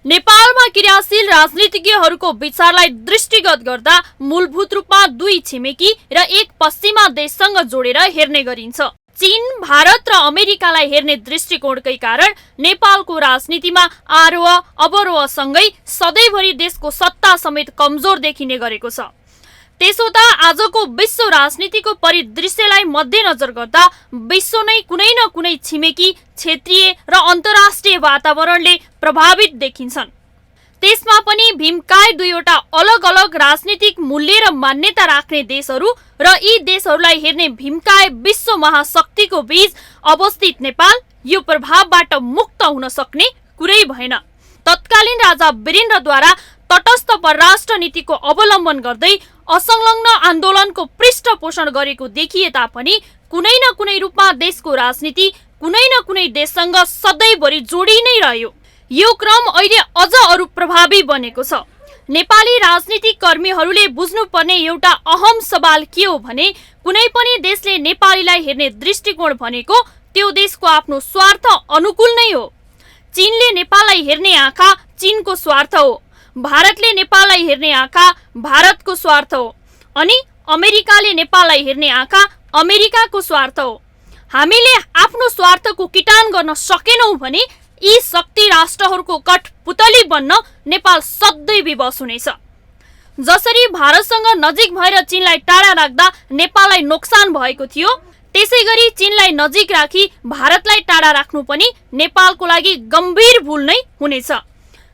नेपालमा क्रियाशील राजनीतिज्ञहरूको विचारलाई दृष्टिगत गर्दा मूलभूत रूपमा दुई छिमेकी र एक पश्चिमा देशसँग जोडेर हेर्ने गरिन्छ। चीन, भारत र अमेरिकालाई हेर्ने दृष्टिकोणकै कारण नेपालको राजनीतिमा आरोह अवरोहसँगै सधैँभरि देशको सत्ता समेत कमजोर देखिने गरेको छ। त्यसो त आजको विश्व राजनीतिको परिदृश्यलाई मध्यनजर गर्दा विश्व नै कुनै न कुनै छिमेकी, क्षेत्रीय र अन्तर्राष्ट्रिय वातावरणले प्रभावित देखिन्छन्। त्यसमा पनि भीमकाय दुईवटा अलग अलग राजनीतिक मूल्य र मान्यता राख्ने देशहरू र यी देशहरूलाई हेर्ने भीमकाय विश्व महाशक्तिको बीच अवस्थित नेपाल यो प्रभावबाट मुक्त हुन सक्ने कुरै भएन। तत्कालीन राजा वीरेन्द्रद्वारा तटस्थ परराष्ट्र नीतिको अवलम्बन गर्दै असंलग्न आन्दोलनको पृष्ठपोषण गरेको देखिए तापनि कुनै न कुनै रूपमा देशको राजनीति कुनै न कुनै देशसँग सधैँभरि जोडी नै रह्यो। यो क्रम अहिले अझ अरू प्रभावी बनेको छ। नेपाली राजनीतिक कर्मीहरूले बुझ्नुपर्ने एउटा अहम सवाल के हो भने कुनै पनि देशले नेपालीलाई हेर्ने दृष्टिकोण भनेको त्यो देशको आफ्नो स्वार्थ अनुकूल नै हो। चीनले नेपाललाई हेर्ने आँखा चीनको स्वार्थ हो, भारतले नेपाललाई हेर्ने आँखा भारतको स्वार्थ हो, अनि अमेरिकाले नेपाललाई हेर्ने आँखा अमेरिकाको स्वार्थ हो। हामीले आफ्नो स्वार्थको किटान गर्न सकेनौं भने यी शक्ति राष्ट्रहरूको कठपुतली बन्न नेपाल सधैँ विवश हुनेछ। जसरी भारतसँग नजिक भएर चीनलाई टाढा राख्दा नेपाललाई नोक्सान भएको थियो, त्यसैगरी चीनलाई नजिक राखी भारतलाई टाढा राख्नु पनि नेपालको लागि गम्भीर भूल नै हुनेछ।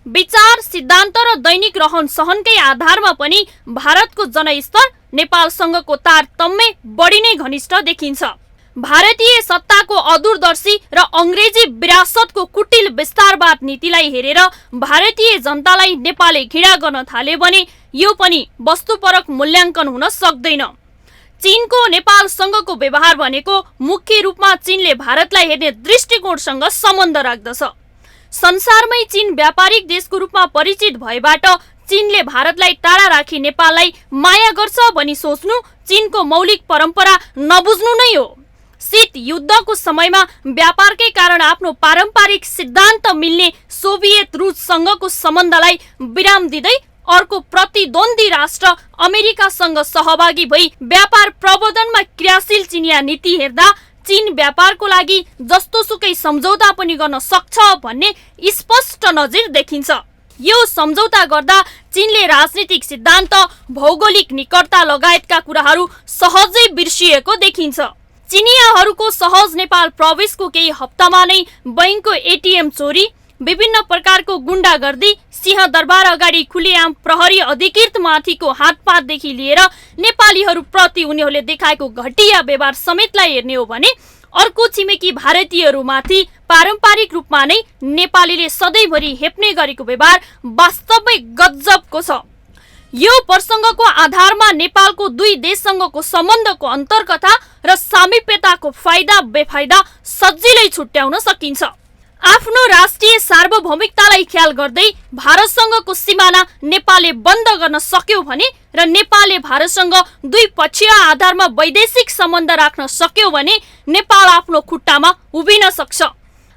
विचार, सिद्धान्त र दैनिक रहन सहनकै आधारमा पनि भारतको जनस्तर नेपालसँगको तारतम्य बढी नै घनिष्ठ देखिन्छ। भारतीय सत्ताको अदूरदर्शी र अंग्रेजी विरासतको कुटिल विस्तारवाद नीतिलाई हेरेर भारतीय जनतालाई नेपालले घृणा गर्न थाले भने यो पनि वस्तुपरक मूल्याङ्कन हुन सक्दैन। चीनको नेपालसँगको व्यवहार भनेको मुख्य रूपमा चीनले भारतलाई हेर्ने दृष्टिकोणसँग सम्बन्ध राख्दछ। संसारमै चीन व्यापारिक देशको रूपमा परिचित भएबाट चीनले भारतलाई टाढा राखी नेपाललाई माया गर्छ भनी सोच्नु चीनको मौलिक परम्परा नबुझ्नु नै हो। शीत युद्धको समयमा व्यापारकै कारण आफ्नो पारम्परिक सिद्धान्त मिल्ने सोभियत रुससँगको सम्बन्धलाई विराम दिँदै अर्को प्रतिद्वन्दी राष्ट्र अमेरिकासँग सहभागी भई व्यापार प्रवर्धनमा क्रियाशील चिनिया नीति हेर्दा चीन व्यापारको लागि जस्तोसुकै सम्झौता पनि गर्न सक्छ भन्ने स्पष्ट नजिर देखिन्छ। यो सम्झौता गर्दा चीनले राजनीतिक सिद्धान्त, भौगोलिक निकटता लगायतका कुराहरू सहजै बिर्सिएको देखिन्छ। चिनियाहरूको सहज नेपाल प्रवेशको केही हप्तामा नै बैंकको एटीएम चोरी, विभिन्न प्रकारको गुण्डागर्दी, सिंहदरबार अगाडि खुलेआम प्रहरी अधिकृत माथिको हातपातदेखि लिएर नेपालीहरू प्रति उनीहरूले देखाएको घटिया व्यवहार समेतलाई हेर्ने हो भने अर्को छिमेकी भारतीयहरूमाथि पारम्परिक रूपमा नै नेपालीले सधैँभरि हेप्ने गरेको व्यवहार वास्तवमै गजबको छ। यो प्रसङ्गको आधारमा नेपालको दुई देशसँगको सम्बन्धको अन्तर्कथा र सामिप्यताको फाइदा बेफाइदा सजिलै छुट्याउन सकिन्छ। आफ्नो राष्ट्रिय सार्वभौमिकतालाई ख्याल गर्दै भारतसँगको सिमाना नेपालले बन्द गर्न सक्यो भने र नेपालले भारतसँग द्विपक्षीय आधारमा वैदेशिक सम्बन्ध राख्न सक्यो भने नेपाल आफ्नो खुट्टामा उभिन सक्छ।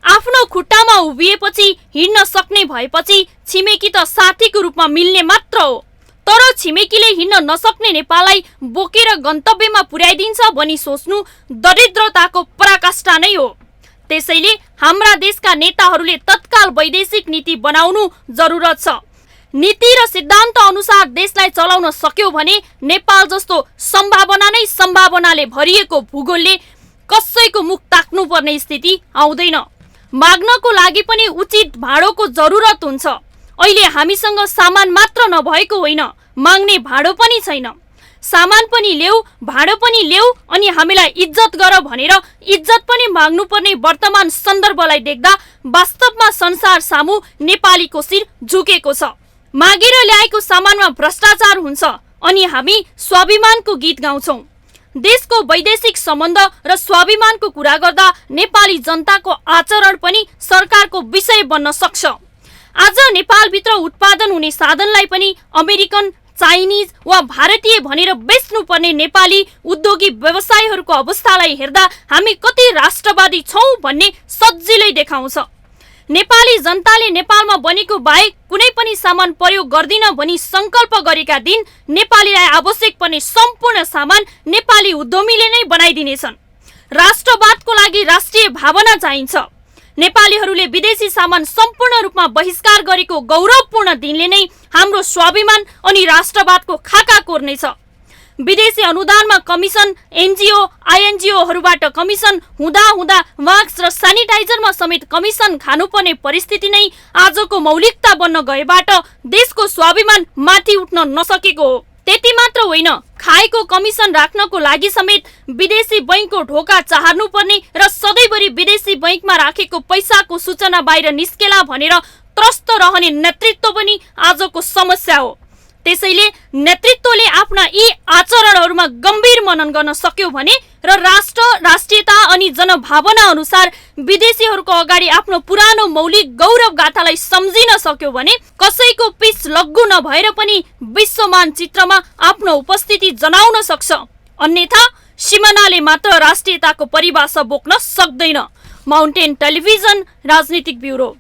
आफ्नो खुट्टामा उभिएपछि हिँड्न सक्ने भएपछि छिमेकी त साथीको रूपमा मिल्ने मात्र हो, तर छिमेकीले हिँड्न नसक्ने नेपाललाई बोकेर गन्तव्यमा पुर्याइदिन्छ भनी सोच्नु दरिद्रताको पराकाष्ठा नै हो। त्यसैले हाम्रा देशका नेताहरूले तत्काल वैदेशिक नीति बनाउनु जरुरत छ। नीति र सिद्धान्त अनुसार देशलाई चलाउन सक्यो भने नेपाल जस्तो सम्भावना नै सम्भावनाले भरिएको भूगोलले कसैको मुख ताक्नुपर्ने स्थिति आउँदैन। माग्नको लागि पनि उचित भाँडोको जरुरत हुन्छ। अहिले हामीसँग सामान मात्र नभएको होइन, माग्ने भाँडो पनि छैन। सामान पनि ल्याऊ, भाँडो पनि ल्याऊ अनि हामीलाई इज्जत गर भनेर इज्जत पनि माग्नुपर्ने वर्तमान सन्दर्भलाई देख्दा वास्तवमा संसार सामु नेपालीको शिर झुकेको छ। मागेर ल्याएको सामानमा भ्रष्टाचार हुन्छ अनि हामी स्वाभिमानको गीत गाउँछौँ। देशको वैदेशिक सम्बन्ध र स्वाभिमानको कुरा गर्दा नेपाली जनताको आचरण पनि सरकारको विषय बन्न सक्छ। आज नेपालभित्र उत्पादन हुने साधनलाई पनि अमेरिकन, चाइनिज वा भारतीय भनेर बेच्नुपर्ने नेपाली उद्योगी व्यवसायीहरूको अवस्थालाई हेर्दा हामी कति राष्ट्रवादी छौं भन्ने सजिलै देखाउँछ। नेपाली जनताले नेपालमा बनेको बाहेक कुनै पनि सामान प्रयोग गर्दिन भनी संकल्प गरेका दिन नेपालीलाई आवश्यक पर्ने सम्पूर्ण सामान नेपाली उद्यमीले नै बनाइदिनेछन्। राष्ट्रवादको लागि राष्ट्रिय भावना चाहिन्छ। नेपालीहरूले विदेशी सामान सम्पूर्ण रूपमा बहिष्कार गरेको गौरवपूर्ण दिनले नै हाम्रो स्वाभिमान अनि राष्ट्रवादको खाका कोर्नेछ। विदेशी अनुदानमा कमिसन, एनजिओ आइएनजिओहरूबाट कमिसन हुँदा मास्क र सेनिटाइजरमा समेत कमिसन खानुपर्ने परिस्थिति नै आजको मौलिकता बन्न गएबाट देशको स्वाभिमान माथि उठ्न नसकेको हो। त्यति मात्र होइन, खाएको कमिसन राख्नको लागि समेत विदेशी बैंकको ढोका चाहर्नुपर्ने र सधैँभरि विदेशी बैंकमा राखेको पैसाको सूचना बाहिर निस्केला भनेर त्रस्त रहने नेतृत्व पनि आजको समस्या हो। त्यसैले नेतृत्वले आफ्ना यी आचरणहरूमा गम्भीर मनन गर्न सक्यो भने र राष्ट्र, राष्ट्रियता अनि जनभावना अनुसार विदेशीहरूको अगाडि आफ्नो पुरानो मौलिक गौरव गाथालाई सम्झिन सक्यो भने कसैको पिच लग्गु नभएर पनि विश्व मानचित्रमा आफ्नो उपस्थिति जनाउन सक्छ। अन्यथा सिमानाले मात्र राष्ट्रियताको परिभाषा बोक्न सक्दैन। माउन्टेन टेलिभिजन राजनीतिक ब्युरो।